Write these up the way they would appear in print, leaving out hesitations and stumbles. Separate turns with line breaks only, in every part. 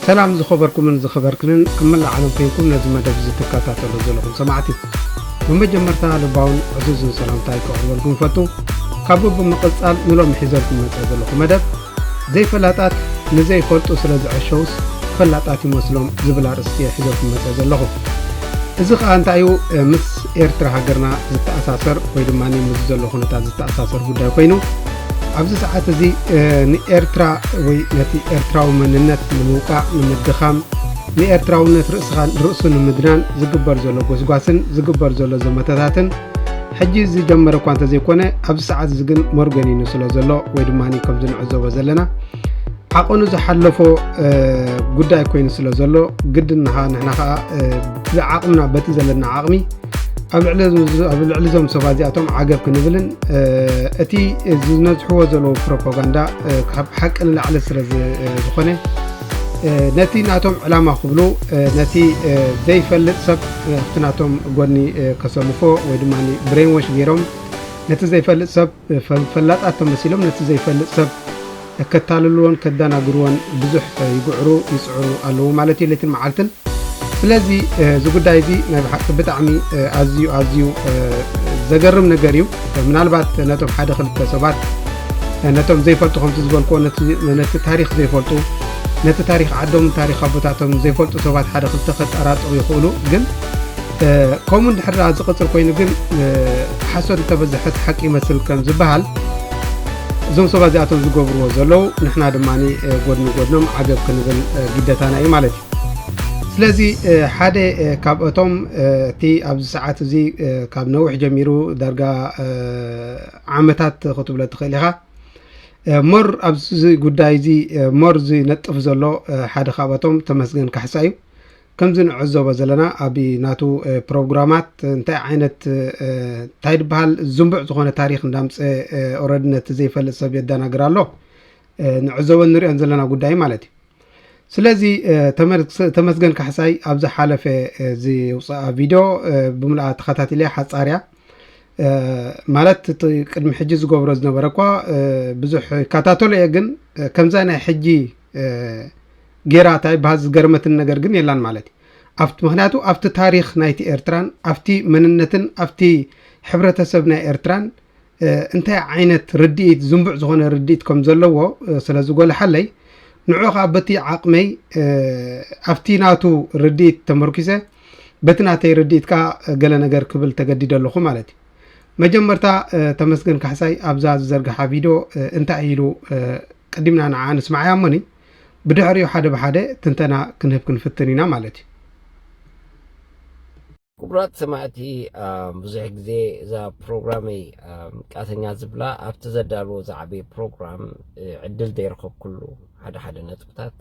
سلام زخبركم من زخبركن كمل عالم فيكم لازم مدب زتكاتاتلو زلكم سمعتي بمجمرتا لباون عزوز سلامتاي كورولكم فتو كابو بمقصال نلوم حزركم متزلكم مدب زي فلاتات نزي فلطو سلاز عشوس فلاتات مسلم زبلا رستي حزركم متزلكم إذا أنتايو مس إيرترا هاجرنا زتأساسر ويدماني مززلو خنتا زتأساسر بودا كوينو أبز ساعات زي نإيرترا ونتي إيرترا ومننت نموقع نمدخام نإيرترا ونت رأسن نمدنان زقبر زلو قوسقاسن زقبر زلو زمتاتاتن حجي زي جمرة كوانتا زي كونه أبز ساعات زقن مرغني نسلو زلو ويدماني كمزن عزو وزلنا عقونو زحلفو قداي كوين سلو زلو قد نها نحنا عقمنا بتزلنا عقمي أبلعلزهم سفازياتهم عقب كنبلن أتي زنزحوا زلو بروباغندا حق اللي على سرز زخنة نتي ناتهم علامة قبلو نتي زي فلت سب تناتهم قوني كسلفو ويدماني برين وش غيرهم نتي زي فلت سب فلات أتهم مسيلهم نتي زي فلت سب كتاللون كدانا قروان بزح يقعروا يسعروا ألو مالتي اللي تنمعالتن ስለዚህ ዝጉዳይ እዚ ናይ ብሓቂ ብጣዕሚ ኣዝዩ ዘገርም ነገር እዩ ምናልባት ነቶም ሓደ ክልተ ሰባት ነቶም ዘይፈልጡ ከምቲ ዝበልኮ ነቲ ታሪክ ዘይፈልጡ ነቲ ታሪክ ዓዶም ታሪክ ኣቦታቶም ዘይፈልጡ ሰባት ሓደ ክልተ ከጠራጥሩ ይኽእሉ ግን ከምኡ እንድሕር ዝቕፅል ኮይኑ ግን ሓሶት ተበዝሐት ሓቂ ይመስል ከም ዝበሃል እዞም ሰባት እዚኣቶም ዝገብርዎ ዘለው ንሕና ድማኒ ጎድኖም ዓገብ ክንብል ግዴታና እዩ ማለት እዩ ስለዚህ ሓደ ካብቶም ቲ ኣብዚ ሰዓት እዚ ካብ ነውሕ ጀሚሩ ዳርጋ ዓመታት ክትብለ ትኽእል ኢኻ ሞር ኣብዚ ጉዳይ እዚ ሞር ዝነጥፍ ዘሎ ሓደ ካብቶም ተመስገን ካሕሳይ እዩ ከምዚ ንዕዘቦ ዘለና ኣብ ናቱ ፕሮግራማት እንታይ ዓይነት እንታይ ድበሃል ዝንቡዕ ዝኾነ ታሪክ እንዳምፀ ኦረድነት ዘይፈልጥ ሰብ የደናግር ኣሎ ንዕዘቦ ንሪኦን ዘለና ጉዳይ ማለት እዩ ስለዚህ ተመስገን ካሕሳይ ኣብዚ ሓለፈ ዝውፅአ ቪድዮ ብምልኣ ተኸታቲለ ሓፃርያ ማለት ቅድሚ ሕጂ ዝገብሮ ዝነበረ እኳ ብዙሕ ይከታተሎ እየ ግን ከምዛ ናይ ሕጂ ጌራ እንታይ ባዝ ዝገርመትን ነገር ግን የላን ማለት እዩ ምክንያቱ ኣብቲ ታሪክ ናይቲ ኤርትራን ኣብቲ መንነትን ኣብቲ ሕብረተሰብ ናይ ኤርትራን እንታይ ዓይነት ርድኢት ዝንቡዕ ዝኾነ ርድኢት ከም ዘለዎ ስለ ዝጎልሓለይ ንዑኻ በቲ ዓቕመይ ኣብቲ ናቱ ርድኢት ተመርኪሰ በቲ ናተይ ርድኢትካ ገለ ነገር ክብል ተገዲደ ኣለኹ ማለት እዩ መጀመርታ ተመስገን ካሕሳይ ኣብዛ ዝዘርግሓ ቪድዮ እንታይ ኢሉ ቀዲምና ንዓ ንስማዕ እሞኒ ብድሕሪኡ ሓደ ብሓደ ትንተና ክንህብ ክንፍትን ኢና ማለት እዩ
ክቡራት ሰማዕቲ ብዙሕ ግዜ እዛ ፕሮግራመይ ቃተኛ ዝብላ ኣብቲ ዘዳልዎ ዝዓበየ ፕሮግራም ዕድል ዘይረኸብ ኩሉ ሓደ ነጥብታት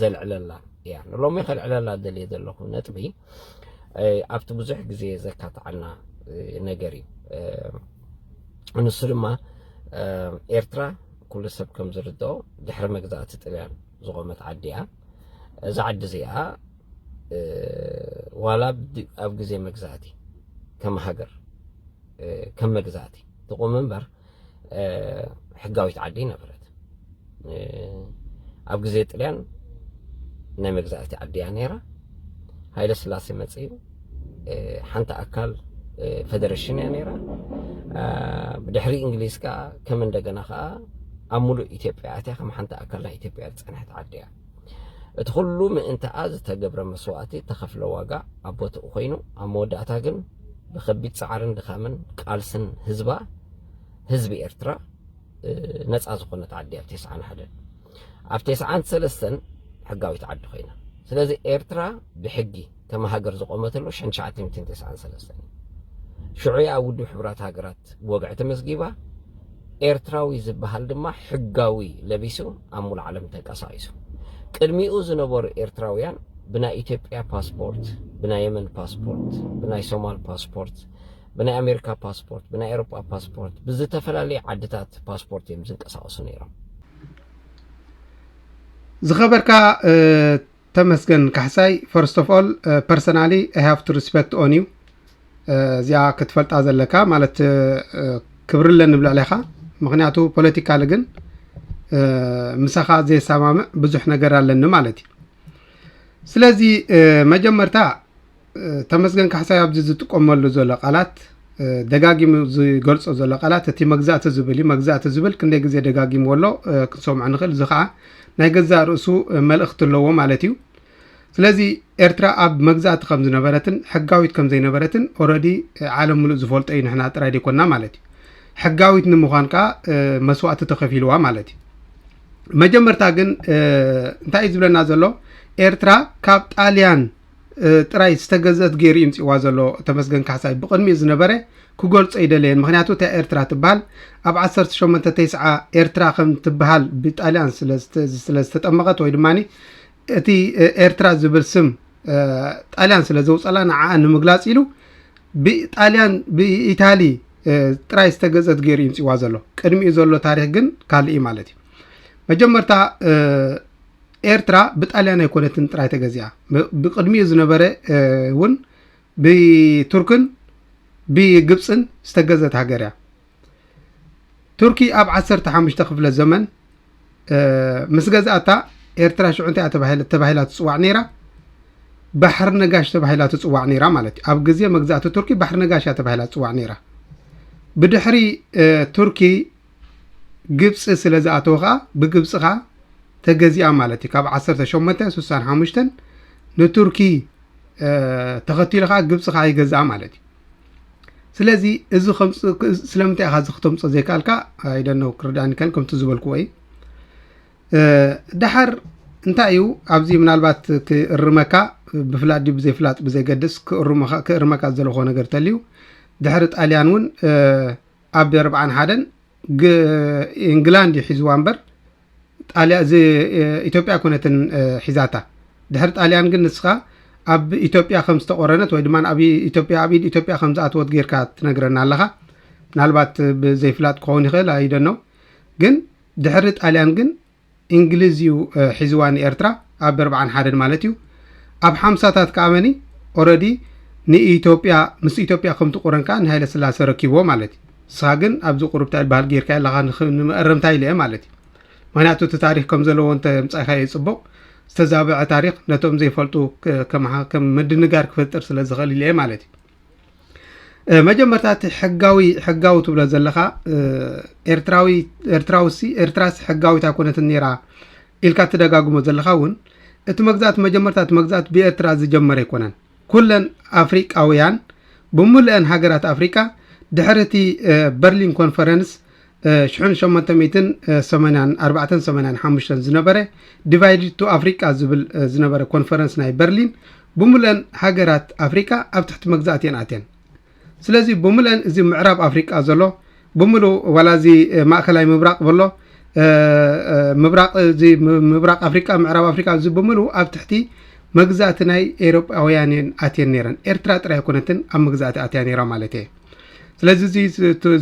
ዘልዕለላ እያ ንሎሚ ከልዕለላ ደልየ ዘለኹ ነጥቢ ኣብቲ ብዙሕ ግዜ ዘካትዓና ነገር እዩ ንሱ ድማ ኤርትራ ኩሉ ሰብ ከም ዝርድኦ ድሕሪ መግዛእቲ ጣልያን ዝቆመት ዓዲ እያ እዛ ዓዲ እዚኣ ዋላ ኣብ ግዜ መግዛእቲ ከም ሃገር ከም መግዛእቲ ትቁም እምበር ሕጋዊት ዓዲ ነበረት ኣብ ግዜ ጣልያን ናይ መግዛእቲ ዓዲ እያ ነይራ ሃይለ ስላሴ መፅኡ ሓንቲ ኣካል ፌደሬሽን እያ ነይራ ብድሕሪ እንግሊዝ ከዓ ከም እንደገና ከዓ ኣብ ሙሉእ ኢትዮጵያ ኣትያ ከም ሓንቲ ኣካል ናይ ኢትዮጵያ ዝፀንሐት ዓዲ እያ እቲ ኩሉ ምእንተኣ ዝተገብረ መስዋእቲ ተኸፍለ ዋጋ ኣብ ቦትኡ ኮይኑ ኣብ መወዳእታ ግን ብከቢድ ፃዕርን ድኻምን ቃልስን ህዝቢ ኤርትራ ነፃ ዝኾነት ዓዲ ኣብ 91 ኣብ 93 ሕጋዊት ዓዲ ኮይና ስለዚ ኤርትራ ብሕጊ ከም ሃገር ዝቆመተሉ 1993 ሽዑ ኣብ ውድብ ሕብራት ሃገራት ወግዒ ተመስጊባ ኤርትራዊ ዝበሃል ድማ ሕጋዊ ለቢሱ ኣብ ሙሉእ ዓለም ተንቀሳቂሱ ቅድሚኡ ዝነበሩ ኤርትራውያን ብናይ ኢትዮጵያ ፓስፖርት ብናይ የመን ፓስፖርት ብናይ ሶማል ፓስፖርት ብናይ ኣሜሪካ ፓስፖርት ብናይ ኤውሮጳ ፓስፖርት ብዝተፈላለዩ ዓድታት ፓስፖርት እዮም ዝንቀሳቀሱ ነይሮም ዝኸበርካ ተመስገን ካሕሳይ first of all personally I have to respect on you እዚኣ ክትፈልጣ ዘለካ ማለት ክብርለን ንብላ ለኻ ምክንያቱ ፖለቲካሊ ግን ምሳኻ ዘይሰማምዕ ብዙሕ ነገር ኣለኒ ማለት እዩ
ስለዚህ መጀመርታ ተመስገን ካሕሳይ ኣብዚ ዝጥቀመሉ ዘሎ ቃላት ደጋጊሙ ዝገልጾ ዘሎ ቃላት እቲ መግዛእቲ ዝብል መግዛእቲ ዝብል ክንደይ ግዜ ደጋጊሙ ኣሎ ክንሰምዖ ንኽእል እዚ ከዓ ናይ ገዛ ርእሱ መልእኽቲ ኣለዎ ማለት እዩ ስለዚ ኤርትራ ኣብ መግዛእቲ ከም ዝነበረትን ሕጋዊት ከም ዘይነበረትን ኦልሬዲ ዓለም ሙሉእ ዝፈልጦ እዩ ንሕና ጥራይ ደይኮንና ማለት እዩ ሕጋዊት ንምዃን ከዓ መስዋእቲ ተኸፊልዋ ማለት እዩ መጀመርታ ግን እንታይ እዩ ዝብለና ዘሎ ኤርትራ ካብ ጣልያን ጥራይ ዝተገዘት ገይሩ ይምፅዋ ዘሎ ተመስገን ካሕሳይ ብቅድሚ ዝነበረ ክገልጾ ይደለየን ምክንያቱ እታ ኤርትራ ትበሃል ኣብ 1890 ኤርትራ ከም ትበሃል ብጣልያን ስለዝተጠመቐት ወይ ድማኒ እቲ ኤርትራ ዝብል ስም ጣልያን ስለ ዘውፀላ ንዓኣ ንምግላፅ ኢሉ ብጣልያን ብኢታሊ ጥራይ ዝተገዘት ገይሩ ይምፅዋ ዘሎ ቅድሚኡ ዘሎ ታሪክ ግን ካልእ ማለት እዩ መጀመርታ ኤርትራ ብጣልያን ኣይኮነትን ጥራይ ተገዚኣ ብቅድሚኡ ዝነበረ እውን ብቱርክን ብግብፅን ዝተገዘት ሃገር እያ ቱርኪ ኣብ 15 ክፍለ ዘመን ምስ ገዛእታ ኤርትራ ሽዑንታ ተባሂላ ትፅዋዕ ነይራ ባሕር ነጋሽ ተባሂላ ትፅዋዕ ነይራ ማለት እዩ ኣብ ግዜ መግዛእቲ ቱርኪ ባሕር ነጋሽ ተባሂላ ትፅዋዕ ነይራ ብድሕሪ ቱርኪ ግብፂ ስለ ዝኣተወ ከዓ ብግብፂ ከዓ ተገዚኣ ማለት እዩ ካብ 1865 ንቱርኪ ተኸቲሉ ከዓ ግብፂ ከዓ ይገዝኣ ማለት እዩ ስለዚ እዚ ስለምንታይ ኢኻ እዚ ክተምፆ ዘይከኣልካ ኣይደነው ክርዳእኒ ከን ከምቲ ዝበልክዎ እዩ ድሓር እንታይ እዩ ኣብዚ ምናልባት ክእርመካ ብፍላጥ ዲ ብዘይፍላጥ ብዘይገድስ ክእርመካ ዘለኾ ነገር ተልዩ ድሕሪ ጣልያን እውን ኣብ 41 ኢንግላንድ ሒዝዋ እምበር ኢትዮጵያ ኮነትን ሒዛታ ድሕሪ ጣልያን ግን ንስኻ ኣብ ኢትዮጵያ ከም ዝተቆረነት ወይ ድማ ኣብ ኢትዮጵያ ከም ዝኣተወት ጌርካ ትነግረና ኣለኻ ምናልባት ብዘይፍላጥ ክኸውን ይኽእል ኣይደነው ግን ድሕሪ ጣልያን ግን እንግሊዝ እዩ ሒዝዋ ንኤርትራ ኣብ 41 ማለት እዩ ኣብ 50ታት ከኣመኒ ኦልሬዲ ንኢትዮጵያ ምስ ኢትዮጵያ ከም ትቆረን ከዓ ንሃይለ ስላሴ ረኪብዎ ማለት እዩ ንስኻ ግን ኣብዚ ቁርብታ ይበሃል ጌርካ ኣለኻ ንመእረምታ ኢልየ ማለት እዩ ምክንያቱ እቲ ታሪክ ከም ዘለዎ እንተ ምፃኢኻዮ ይፅቡቕ ዝተዛብዐ ታሪክ ነቶም ዘይፈልጡ ከም ምድንጋር ክፈጥር ስለ ዝኽእል ኢልየ ማለት እዩ መጀመርታ እቲ ሕጋዊ ትብሎ ዘለኻ ኤርትራውሲ ሕጋዊት ኣይኮነትን ነይራ ኢልካ ትደጋግሞ ዘለኻ እውን እቲ መግዛእቲ መጀመርታ እቲ መግዛእቲ ብኤርትራ ዝጀመረ ኣይኮነን ኩለን ኣፍሪቃውያን ብሙልአን ሃገራት ኣፍሪቃ ድሕሪ እቲ በርሊን ኮንፈረንስ 1884-85 ዝነበረ ዲቫይድድ ቱ ኣፍሪቃ ዝብል ዝነበረ ኮንፈረንስ ናይ በርሊን ብሙልአን ሃገራት ኣፍሪቃ ኣብ ትሕቲ መግዛእቲ እየን ኣትየን ስለዚ ብሙልአን እዚ ምዕራብ ኣፍሪቃ ዘሎ ብሙሉእ ዋላ እዚ ማእከላይ ምብራቅ በሎ ምብራቅ ኣፍሪቃ ምዕራብ ኣፍሪቃ እዚ ብሙሉእ ኣብ ትሕቲ መግዛእቲ ናይ ኤውሮጳውያን ኣትየን ነይረን ኤርትራ ጥራይ ኣይኮነትን ኣብ መግዛእቲ ኣትያ ነይራ ማለት እየ ስለዚ እዚ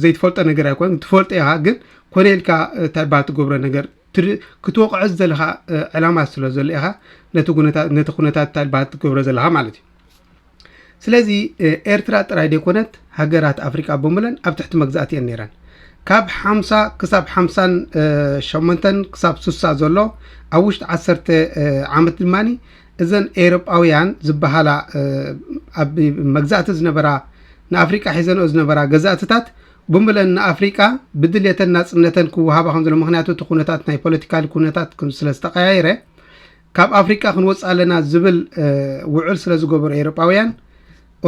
ዘይትፈልጦ ነገር ኣይኮን ትፈልጦ ኢኻ ግን ኮነልካ እንታይ ባል ትገብሮ ነገር ክትወቅዖ ዘለኻ ዕላማ ስለ ዘሎ ኢኻ ነቲ ኩነታት እንታይ ባል ትገብሮ ዘለኻ ማለት እዩ ስለዚ ኤርትራ ጥራይ ደይኮነት ሃገራት ኣፍሪቃ ብሙለን ኣብ ትሕቲ መግዛእቲ እየን ነይረን ካብ 50 ክሳብ 58 ክሳብ 60 ዘሎ ኣብ ውሽጢ 10 ዓመት ድማኒ እዘን ኤውሮጳውያን ዝበሃላ ኣብ መግዛእቲ ዝነበራ ንኣፍሪቃ ሒዘንኦ ዝነበራ ገዛእትታት ብሙለን ንኣፍሪቃ ብድልየተን ናፅነተን ክወሃባ ከም ዘሎ ምክንያቱ እቲ ኩነታት ናይ ፖለቲካል ኩነታት ስለ ዝተቀያየረ ካብ ኣፍሪቃ ክንወፅእ ኣለና ዝብል ውዕል ስለ ዝገበሩ ኤውሮጳውያን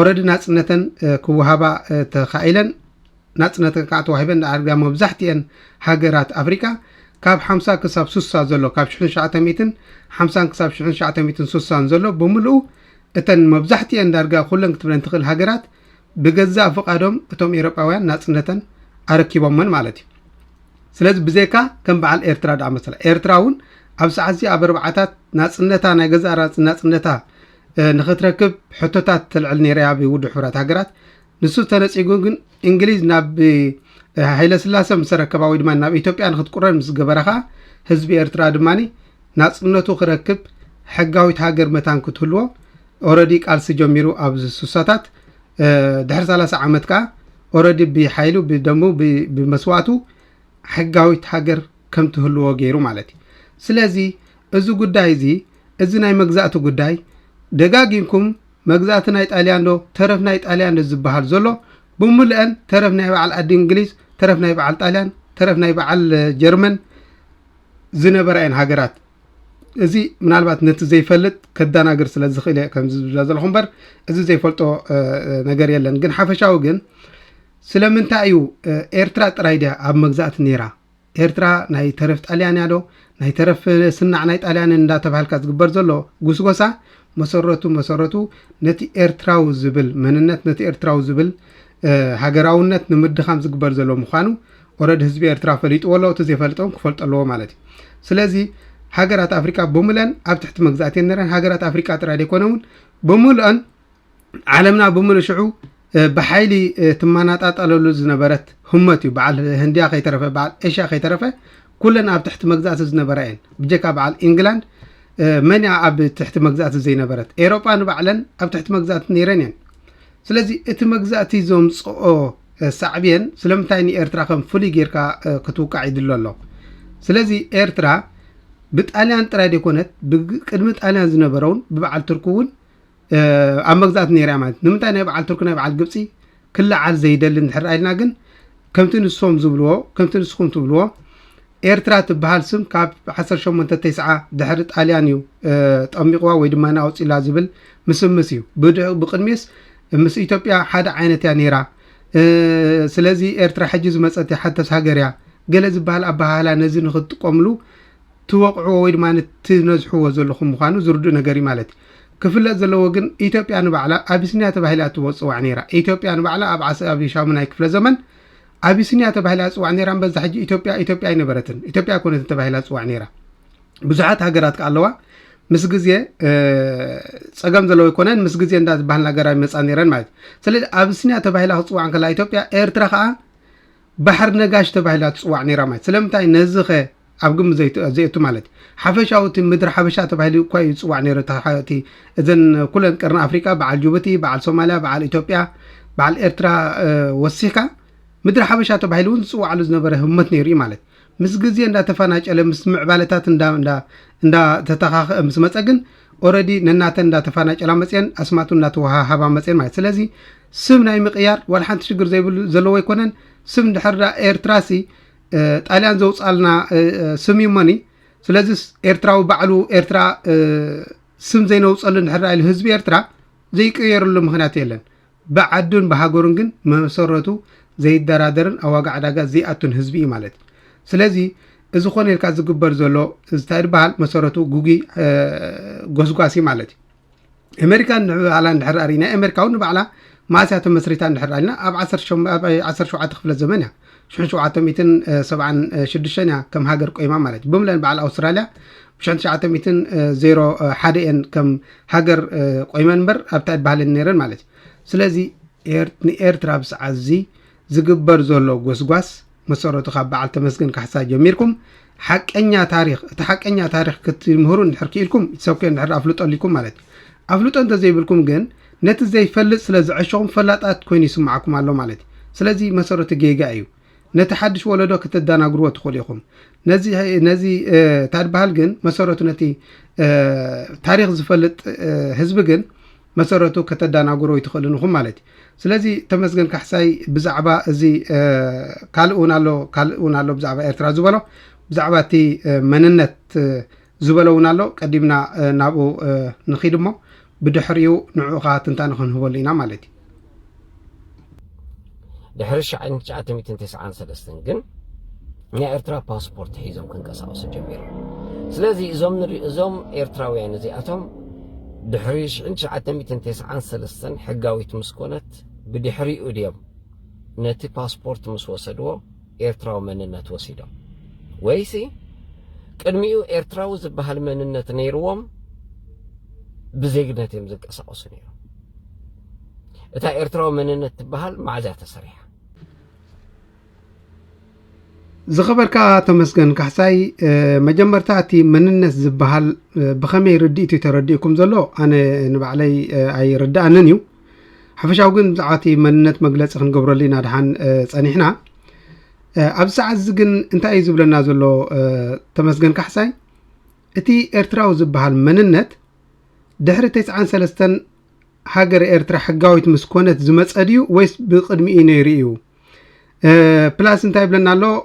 ኦልሬዲ ናፅነተን ክወሃባ ተኻኢለን ናፅነተን ከዓ ተዋሂበን ዳርጋ መብዛሕትአን ሃገራት ኣፍሪቃ ካብ 50 ክሳብ 60 ዘሎ ካብ 1950 ክሳብ 1960 ዘሎ ብሙሉእ እተን መብዛሕትአን ዳርጋ ኩለን ክትብለን ትኽእል ሃገራት ብገዛእ ፍቃዶም እቶም ኤውሮጳውያን ናፅነተን ኣረኪቦምን ማለት እዩ ስለዚ ብዘይካ ከም በዓል ኤርትራ ዳ መሰላ ኤርትራ እውን ኣብ ሰዓት ኣብ ኣርባዕታት ናፅነታ ናይ ገዛ ናፅነታ ንኽትረክብ ሕቶታት ተልዕል ነይራ ብውድብ ሕብራት ሃገራት ንሱ ተነፂጉ ግን እንግሊዝ ናብ ሃይለ ስላሴ ምስ ረከባ ወይ ድማ ናብ ኢትዮጵያ ንክትቁረን ምስ ገበረኻ ህዝቢ ኤርትራ ድማኒ ናፅነቱ ክረክብ ሕጋዊት ሃገር መታን ክትህልዎ ኦልሬዲ ቃልሲ ጀሚሩ ኣብ ስሳታት ድሕሪ 30 ዓመት ከዓ ኦልሬዲ ብሓይሉ ብደሙ ብመስዋዕቱ ሕጋዊት ሃገር ከም ትህልዎ ገይሩ ማለት እዩ ስለዚ እዚ ጉዳይ እዚ እዚ ናይ መግዛእቲ ጉዳይ ደጋጊምኩም መግዛእቲ ናይ ጣልያን ዶ ተረፍ ናይ ጣልያን ዝበሃል ዘሎ ብሙልአን ተረፍ ናይ በዓል ዓዲ እንግሊዝ ተረፍ ናይ በዓል ጣልያን ተረፍ ናይ በዓል ጀርመን ዝነበረን ሃገራት እዚ ምናልባት ነቲ ዘይፈልጥ ከዳናግር ስለ ዝኽእል ከም ዝብለዘለኹም በር እዚ ዘይፈልጦ ነገር የለን ግን ሓፈሻው ግን ስለምንታይ እዩ ኤርትራ ጥራይ ዲያ ኣብ መግዛእቲ ነይራ ኤርትራ ናይ ተረፍ ጣልያን ያዶ ናይ ተረፍ ስናዕ ናይ ጣልያን እንዳተባሃልካ ዝግበር ዘሎ ጉስጎሳ መሰረቱ ነቲ ኤርትራው ዝብል መንነት ነቲ ኤርትራው ዝብል ሃገራውነት ንምድኻም ዝግበር ዘሎ ምዃኑ ኦረድ ህዝቢ ኤርትራ ፈሊጡ ወሎ እቲ ዘይፈልጦም ክፈልጥ ኣለዎ ማለት እዩ ስለዚ ሃገራት አፍሪካ በሙለን ኣብ ትሕቲ መግዛእቲ ነረን ሃገራት አፍሪካ ጥራይ ደይኮነውን በሙለን ዓለምና በሙሉ ሽዑ በሓይሊ ትማናጣጣለሉ ዝነበረት ህመት እዩ በዓል ህንድያ ከይተረፈ በዓል ኤሽያ ከይተረፈ ኩለን ኣብ ትሕቲ መግዛእቲ ዝነበረን ብጀካ በዓል ኢንግላንድ መንያ ኣብ ትሕቲ መግዛእቲ ዘይነበረት ኤሮጳ ንባዕለን ኣብ ትሕቲ መግዛእቲ ነይረን እየን ስለዚ እቲ መግዛእቲ ዘምፅኦ ሳዕብየን ስለምንታይ ንኤርትራ ከም ፍሉይ ጌርካ ክትውቃዕ ይድሎ ኣሎ ስለዚ ኤርትራ ብጣልያን ጥራይ ደይኮነት ብቅድሚ ጣልያን ዝነበረውን ብበዓል ቱርክ እውን ኣብ መግዛእቲ ነይራ ማለት ንምንታይ ናይ በዓል ቱርክ ናይ በዓል ግብፂ ክለዓል ዘይደሊ እንድሕር ኢልና ግን ከምቲ ንሶም ዝብልዎ ከምቲ ንስኹም ትብልዎ ኤርትራ ትበሃል ስም ካብ 1890 ድሕሪ ጣልያን እዩ ጠሚቕዋ ወይ ድማ ናውፂላ ዝብል ምስምስ እዩ ብቅድሚስ ምስ ኢትዮጵያ ሓደ ዓይነት ያ ነይራ ስለዚ ኤርትራ ሕጂ ዝመፀት ሓተስ ሃገር እያ ገለ ዝበሃል ኣባሃላ ነዚ ንክትጥቀምሉ ትወቅዕዎ ወይ ድማ ትነዝሕዎ ዘለኹም ምዃኑ ዝርድእ ነገር ማለት ክፍለጥ ዘለዎ ግን ኢትዮጵያ ንባዕላ አቢሲኒያ ተባሂላ ትወፅዋዕ ነይራ ኢትዮጵያ ንባዕላ ኣብ ሻሙናይ ክፍለ ዘመን አቢሲኒያ ተባሂላ ጽዋዕ ነይራ በዛ ሕጂ ኢትዮጵያ አይነበረትን ኢትዮጵያ ኮነት ተባሂላ ጽዋዕ ነይራ ብዙሓት ሃገራት ኣለዋ ምስ ግዜ ጸገም ዘለዎ ይኮነን ምስ ግዜ እንዳዝባህል ነገር መጻ ነይረን ማለት ስለዚ አቢሲኒያ ተባሂላ ጽዋዕ ከላ ኢትዮጵያ ኤርትራ ከዓ ባሕር ነጋሽ ተባሂላ ጽዋዕ ነይራ ማለት ስለምንታይ ነዝኸ ኣብ ግም ዘይቱ ማለት ሓፈሻውቲ ምድር ሓበሻ ተባሂሉ እኳ ይጽዋዕ ነይሩ ታሓቲ እዘን ኩለን ቀርና አፍሪካ በዓል ጅቡቲ በዓል ሶማሊያ በዓል ኢትዮጵያ በዓል ኤርትራ ወሲካ ምድር ሓበሻ ተባሂሉ ዝጽዋዕሉ ዝነበረ ህመት ነይሩ ማለት ምስ ግዜ እንዳተፈናጨለ ምስ ምዕባለታት እንዳ ተተኻኸ ምስ መፀግን ኦሬዲ ነናተ እንዳተፈናጨላ መፅን ኣስማቱ እንዳተዋሃባ መፅን ማለት ስለዚ ስም ናይ ምቅያር ወላ ሓንቲ ሽግር ዘይብሉ ዘለዎ ይኮነን ስም ድሕርዳ ኤርትራሲ ጣልያን ዘውፃልና ስም ይሞኒ ስለዚ ኤርትራዊ ባዕሉ ኤርትራ ስም ዘይነውፀሉ ድሕርዳ ኢሉ ህዝቢ ኤርትራ ዘይቀየርሉ ምክንያት የለን ብዓዱን ብሃገሩን ግን መሰረቱ ዘይደራደርን ኣዋጋ ዕዳጋ ዘይኣቱን ህዝቢ ማለት ስለዚ እዚ ኾነ ኢልካ ዝግበር ዘሎ ዝታይ በሃል መሰረቱ ጉጊ ጎስጓሲ ማለት አሜሪካ ንባዕላ እንድሕር ኣሪና አሜሪካ እውን ንባዕላ ማእስያ ተመስሪታ እንድሕር ኣሪና ኣብ 17 ክፍለ ዘመን እያ 1776 እያ ከም ሃገር ቆይማ ማለት ብምለን በዓል ኣውስትራልያ 1901 እየን ከም ሃገር ቆይመን በር ኣብታይ ባህልን ነይረን ማለት ስለዚ ኤርትራ ብሰዓዚ ዝግበር ዘሎ ጎስጓስ መሰረቱ ካብ በዓል ተመስገን ካሕሳ ጀሚርኩም ሓቀኛ ታሪክ እቲ ሓቀኛ ታሪክ ክትምህሩ እንድሕር ክኢልኩም ይሰብከ እንድሕር ኣፍልጦልኩም ማለት ኣፍልጦ እንተዘይብልኩም ግን ነቲ ዘይፈልጥ ስለ ዝዕሾኹም ፈላጣት ኮይኑ ይስማዓኩም ኣሎ ማለት ስለዚ መሰረቱ ጌጋ እዩ ነቲ ሓድሽ ወለዶ ክትዳናግርዎ ትኽእሉ ኢኹም ነዚ ታድበሃል ግን መሰረቱ ነቲ ታሪክ ዝፈልጥ ህዝቢ ግን መሰረቱ ከተዳናግሮ ይትኽእልንኹም ማለት ስለዚ ተመስገን ካሕሳይ ብዛዕባ እዚ ካልኡን ኣሎ ብዛዕባ ኤርትራ ዝበሎ ብዛዕባ እቲ መንነት ዝበለውን ኣሎ ቀዲምና ናብኡ ንኺድ እሞ ብድሕሪኡ ንዑኻ ትንታነ ክንህበሉ ኢና ማለት እዩ
ድሕሪ 1993 ግን ናይ ኤርትራ ፓስፖርት ሒዞም ክንቀሳቀሱ ጀሚሮም ስለዚ እዞም ኤርትራውያን እዚኣቶም ድሕሪ 1993 ሕጋዊት ምስኮነት ብድሕሪኡ ድዮም ነቲ ፓስፖርት ምስ ወሰድዎ ኤርትራዊ መንነት ወሲዶም ወይሲ ቅድሚኡ ኤርትራዊ ዝበሃል መንነት ነይርዎም ብዜግነት እዮም ዝንቀሳቀሱ ነይሮም እታ ኤርትራዊ መንነት ትበሃል ማዕዛ ተሰሪሓ
ዝኸበርካ ተመስገን ካሕሳይ መጀመርታ እቲ መንነት ዝበሃል ብኸመይ ርዲእቱ ተረዲእኩም ዘሎ ኣነ ንባዕለይ ኣይርዳእንን እዩ ሓፈሻው ግን ብዛዕባ እቲ መንነት መግለፂ ክንገብረሉ ኢና ድሓን ፀኒሕና ኣብ ሰዓት እዚ ግን እንታይ እዩ ዝብለና ዘሎ ተመስገን ካሕሳይ أتي إرتراو زبها المننت دحر 93 هاجر إرترا حقاويت مسكونة زمت أديو ويس بقدمي إنيريو بلاس انتاي بلنا له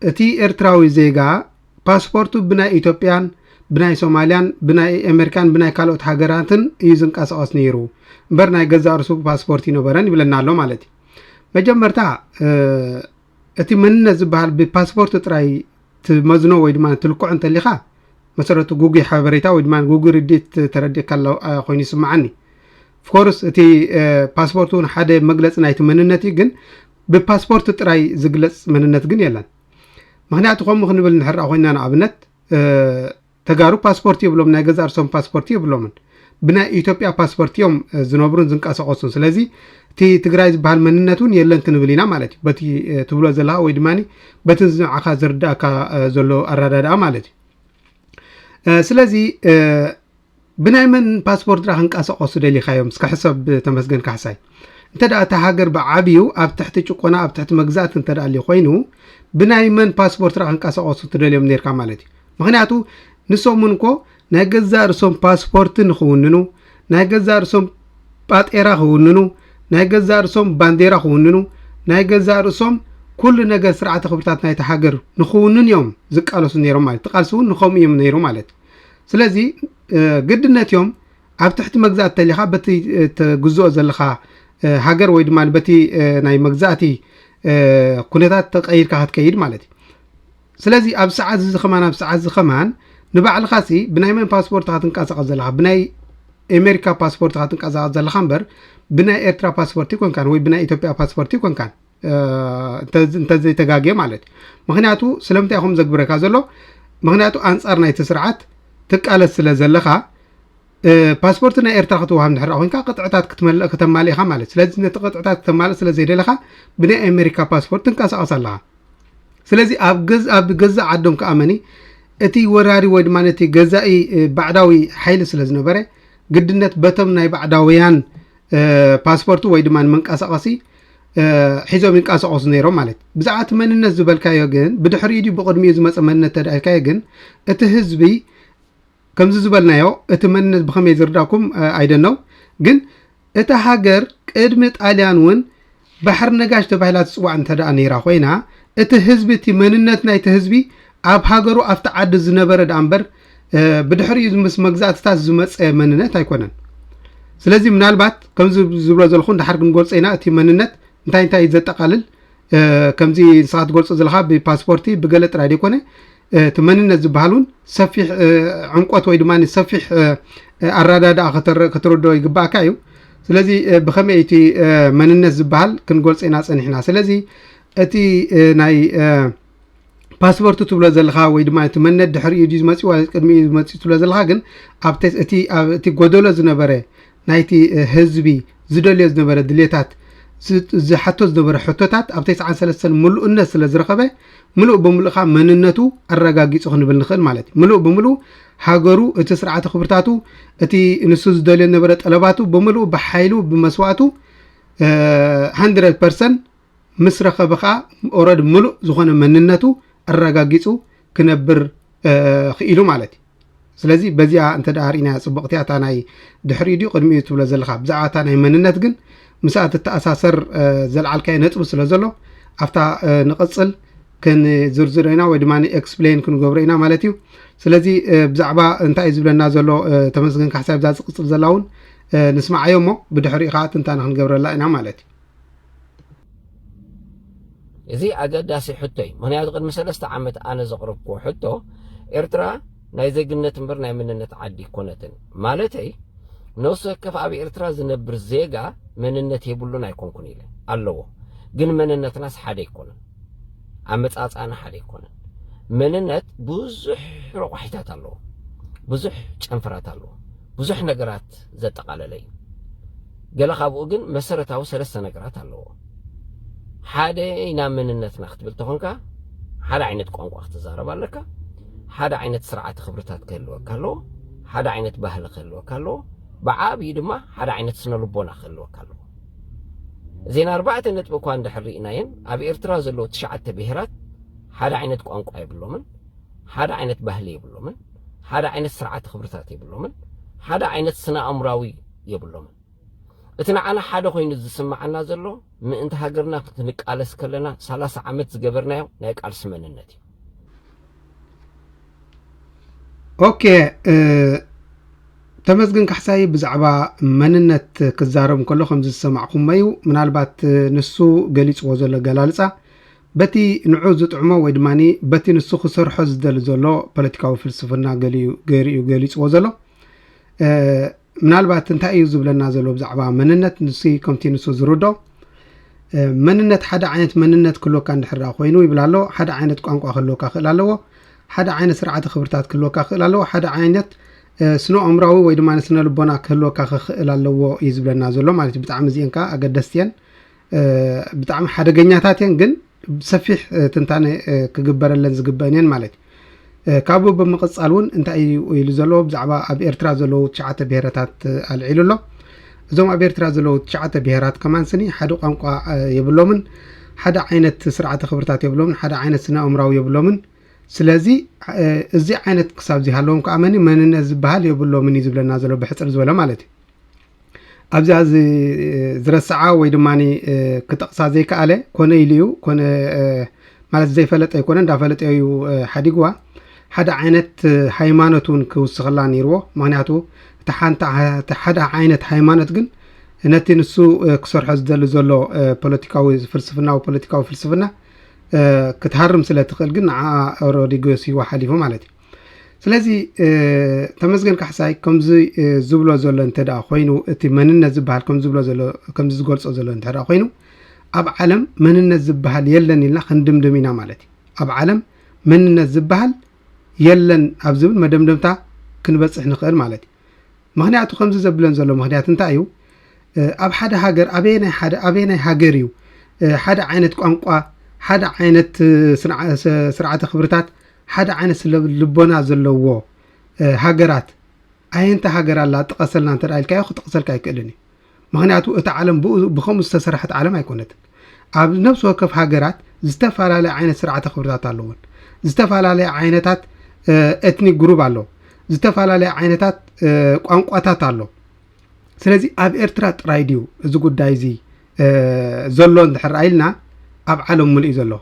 أتي إرتراوي زيغا باسبورتو بناي إثيوبيان بناي سوماليان بناي أمريكان بناي كالوت هاجراتن يزن كاس أصنيرو برناي جزا أرسو باسبورتي نبرن بلنا له مالتي مجمرتا أتي مننت زبها بباسبورت تراي تمزنو ويدمان تلقو انت اللي خا مسرته جوجل حبريتا ويدمان جوجل رديت تردي كلا خويني سمعني فكورس اتي باسبورتون حدا مجلس نايت مننتي جن بباسبورت تراي زجلس مننت جن يلان مخنياتو خم خنبل نحر خوينا انا ابنت تجارو باسبورتي يبلوم ناي غزار سوم باسبورتي يبلومن بنا ايثيوبيا باسبورتيوم زنوبرون زنقاسقوسون سلازي تي تግራይ ዝበሃል መንነቱን የለን ክንብሊና ማለት እዩ በቲ ትብሎ ዘላ ወይ ድማኒ በትን ዝዓኻ ዝርዳእካ ዘሎ ኣራዳዳ ማለት እዩ ስለዚ ብናይ መን ፓስፖርት ራ ክንቃሳቀሱ ደሊኻዮም እስከ ሕሰብ ተመስገን ካሕሳይ እንተዳ እታ ሃገር ብዓብዩ ኣብ ትሕቲ ጭቆና ኣብ ትሕቲ መግዛእት እንተዳ ሊ ኮይኑ ብናይ መን ፓስፖርት ራ ክንቃሳቀሱ ትደልዮም ነርካ ማለት እዩ ምክንያቱ ንሶምን ኮ ናይ ገዛ ርሶም ፓስፖርት ንኽውንኑ ናይ ገዛ ርሶም ጳጤራ ክውንኑ ናይ ገዛ ርሶም ባንዴራ ክውንኑ ናይ ገዛ ርሶም ኩሉ ነገር ስርዓተ ክብርታት ናይቲ ሃገር ንኽውንን እዮም ዝቃለሱ ነይሮም ማለት ተቃልሱን ንኸም እዮም ነይሩ ማለት ስለዚ ግድነት እዮም ኣብ ትሕቲ መግዛእት ተሊኻ በቲ ትግዝኦ ዘለኻ ሃገር ወይ ድማ በቲ ናይ መግዛእቲ ኩነታት ተቀይርካ ክትከይድ ማለት ስለዚ ኣብ ሰዓት ዝኸማን ንባዕልኻሲ ብናይ መን ፓስፖርት ክትንቀሳቀስ ዘለኻ ብናይ አሜሪካ ፓስፖርት ክትንቀሳቀስ ዘለኻ እምበር ብናይ ኤርትራ ፓስፖርት ይኮንካን ወይ ብናይ ኢትዮጵያ ፓስፖርት ይኮንካን እንተዘይ ተጋግየ ማለት ምክንያቱ ስለምንታይ ኢኹም ዘግብረካ ዘሎ ምክንያቱ አንጻር ናይቲ ስርዓት ትቃለስ ስለ ዘለኻ ፓስፖርት ናይ ኤርትራ ክትወሃብ እንድሕር ኮይንካ ቅጥዕታት ከተማልእ ኢኻ ማለት ስለዚ ነቲ ቅጥዕታት ከተማልእ ስለ ዘይደለኻ ብናይ አሜሪካ ፓስፖርት ትንቀሳቀስ ኣለኻ ስለዚ ኣብ ገዛ ዓዶም ከኣመኒ እቲ ወራሪ ወይ ድማ ነቲ ገዛኢ ባዕዳዊ ሓይሊ ስለ ዝነበረ ግድነት በቶም ናይ ባዕዳውያን ፓስፖርቱ ወይ ድማ መንቀሳቀሲ ሒዞም ይንቀሳቀሱ ነይሮም ማለት ብዛዕት መንነት ዝበልካዮ ግን ብድሕሪኡ ዲ ብቅድሚኡ ዝመፀ መንነት ተዳልካዮ ግን እቲ ህዝቢ ከምዚ ዝበልናዮ እቲ መንነት ብኸመይ ዝርዳኩም አይደነው ግን እቲ ሃገር ቅድሚ ጣልያን ውን ባሕር ነጋሽ ተባሂላ ትፅዋዕ እንተደኣ ነይራ ኮይና እቲ ህዝቢ እቲ መንነት ናይቲ ህዝቢ ኣብ ሃገሩ ኣብቲ ዓዲ ዝነበረ ዳንበር ብድሕሪኡ ምስ መግዛእትታት ዝመፀ መንነት ኣይኮነን ስለዚ ምናልባት ከምዚ ዝብሎ ዘለኹ እንዳሓር ክንገልጾ ኢና እቲ መንነት እንታይ ዘጠቃልል ከምዚ ንስኻት ገልጾ ዘለኻ ብፓስፖርቲ ብገለ ጥራይ ደይኮነ እቲ መንነት ዝበሃሉን ሰፊሕ ዕንቆት ወይ ድማ ሰፊሕ ኣራዳዳ ክትረዶ ይግባእካ እዩ ስለዚ ብኸመይ እቲ መንነት ዝበሃል ክንገልጾ ኢና ፀኒሕና ስለዚ እቲ ናይ ፓስፖርት ትብሎ ዘለኻ ወይ ድማ እቲ መንነት ድሕሪኡ ዝመጽ ወይ ቅድሚኡ ዝመጽ ትብሎ ዘለኻ ግን ኣብቲ እቲ ጎደሎ ዝነበረ ናይቲ ህዝቢ ዝደልዮ ዝነበረ ድሌታት ዝሓቶ ዝነበረ ሕቶታት ኣብ 93 ሙሉእነት ስለ ዝረኸበ ሙሉእ ብምሉእኻ መንነቱ ኣረጋጊጹ ክንብል ንኽእል ማለት እዩ ሙሉእ ብምሉእ ሃገሩ እቲ ስርዓተ ክብርታቱ እቲ ንሱ ዝደልዮ ዝነበረ ጠለባቱ ብምሉእ ብሓይሉ ብመስዋዕቱ 100% ምስ ረኸበ ኸኣ ኦረድ ሙሉእ ዝኾነ መንነቱ ኣረጋጊጹ ክነብር ክኢሉ ማለት እዩ ስለዚ በዚኣ እንተ ዳርኢና ጽቡቕቲ ኣታ ናይ ድሕሪኡ ዲ ቅድሚኡ ትብሎ ዘለኻ ብዛዕባ እታ ናይ መንነት ግን ምስኣት ተኣሳሰር ዘለዓልካዮ ነጥቢ ስለ ዘሎ ኣፍታ ንቕፅል ክንዝርዝሮ ኢና ወይ ድማ ኤክስፕሌን ክንገብሮ ኢና ማለት እዩ ስለዚ ብዛዕባ እንታይ ዝብለና ዘሎ ተመስገን ካሕሳይ ብዛ ዝቕፅል ዘላ እውን ንስማዓዮ እሞ ብድሕሪኡ ከዓ ትንታነ ክንገብረላ ኢና ማለት እዩ
እዚ ኣገዳሲ ሕቶ እዩ ምክንያቱ ቅድሚ 3 ዓመት ኣነ ዘቕረብክዎ ሕቶ ኤርትራ ናይ ዜግነት እምበር ናይ መንነት ዓዲ ኮነትን ማለተይ ነፍሲ ወከፍ ኣብ ኤርትራ ዝነብር ዜጋ መንነት የብሉን ኣይኮንኩን ኢለ ኣለዎ ግን መንነትናስ ሓደ ይኮነን ኣመፃፃና ሓደ ይኮነን መንነት ብዙሕ ረቑሒታት ኣለዎ ብዙሕ ጨንፈራት ኣለዎ ብዙሕ ነገራት ዘጠቃለለ እዩ ገለ ካብኡ ግን መሰረታዊ 3 ነገራት ኣለዎ ሓደ ኢና መንነትና ክትብል ተኾንካ ሓደ ዓይነት ቋንቋ ክትዛረብ ኣለካ ሓደ ዓይነት ስርዓተ ክብርታት ክህልወካ ኣለዎ ሓደ ዓይነት ባህሊ ክህልወካ ኣለዎ ብዓብዪ ድማ ሓደ ዓይነት ስነ ልቦና ክህልወካ ኣለዎ እዚና 4 ነጥቢ እኳ እንድሕር ርኢናየን ኣብ ኤርትራ ዘለዉ 9 ብሄራት ሓደ ዓይነት ቋንቋ የብሎምን ሓደ ዓይነት ባህሊ የብሎምን حدا عينت سرعة خبرتات يبلومن حدا عينت سنة أمراوي يبلومن اتنا أنا حدا خوين زسمعنا زلو من انت هاجرنا نك على سكلنا 30 عمت زجبرنا نك على سمننتي
اوكي تمزجن كحساي بزعبا مننت كزارم كله خمس سمعكم مايو منالبات نسو قليص وزلا قلالصا بتي نعوز طعمه ويدماني بتي نسو خسر حز دل زلو بوليتيكاو فلسفنا قليص وزلا منالبات انت اي زبلنا زلو بزعبا مننت نسي كمتي نسو زرودو مننت حدا عينت مننت كله كان دحرا خوينو يبلالو حدا عينت قانقا خلوكا خلالو حدا عينت سرعه خبرتات كلوكا خلالو حدا عينت سنو عمراوي ወይ ድማ ስነ ልቦና ክህልወካ ክኽእል ኣለዎ እዩ ዝብለና ዘሎ ማለት ብጣዕሚ እዚአንካ ኣገደስቲያን ብጣዕሚ ሓደገኛታትን ግን ሰፊሕ ትንታነ ክግበረለን ዝግበአን ማለት ካብኡ ብምቕጻል እውን እንታይ ኢሉ ዘሎ ብዛዕባ ኣብ ኤርትራ ዘለው 9 ብሄራታት ኣልዒሉ ኣሎ እዞም ኣብ ኤርትራ ዘለው 9 ብሄራት ከማንስኒ ሓደ ቋንቋ የብሎምን ሓደ ዓይነት ስርዓተ ክብርታት የብሎምን ሓደ ዓይነት ስነ አእምራዊ የብሎምን ስለዚ እዚ ዓይነት ክሳብ ዚ ሃለዎም ከኣመኒ መንነት ዝበሃል የብሎምን ይዝብለና ዘሎ ብሕፅር ዝበለ ማለት እዩ ኣብዚ ዝረስዓ ወይ ድማኒ ክጠቕሳ ዘይከኣለ ኮነ ኢልዩ ኮነ ማለት ዘይፈለጠ ይኮነ እንዳፈለጠ እዩ ሓዲግዋ ሓደ ዓይነት ሃይማኖቱን ክውስኸላ ነይርዎ ምክንያቱ ሓደ ዓይነት ሃይማኖት ግን ነቲ ንሱ ክሰርሖ ዝደሊ ዘሎ ፖለቲካዊ ፍልስፍና كتهرم سلاتخل جن روديغوسي وحليفه مالتي سلازي تمزجن كحساي كم زي زبلو زول انتدا خوينو اتي مننا زبحال كم زبلو زول كم زغولص زول انتدا خوينو اب عالم مننا زبحال يلن يلنا خندمدمينا مالتي اب عالم مننا زبحال يلن اب زبل مدمدمتا كنبصح نخل مالتي مخنياتو كم زبلن زول مخنيات انتايو اب حدا هاجر ابينا هاجريو حدا عينت قنقوا حدا عينت سرعة خبرتات حدا عينت لبونا زلوو هاجرات عينت هاجر الله تقصلنا انت رايك ياخذ تقصلك يكلني مخنياتو اتعلم بخمس سرحت عالم يكونت اب نفس وقف هاجرات زتفعل عينت سرعة خبرتات اللون زتفعل عينتات اتني جروب الله زتفعل عينتات قنقواتات الله سلازي اب ارترا رايديو زو غدايزي زلون دحرايلنا اب عالم ملئ زلو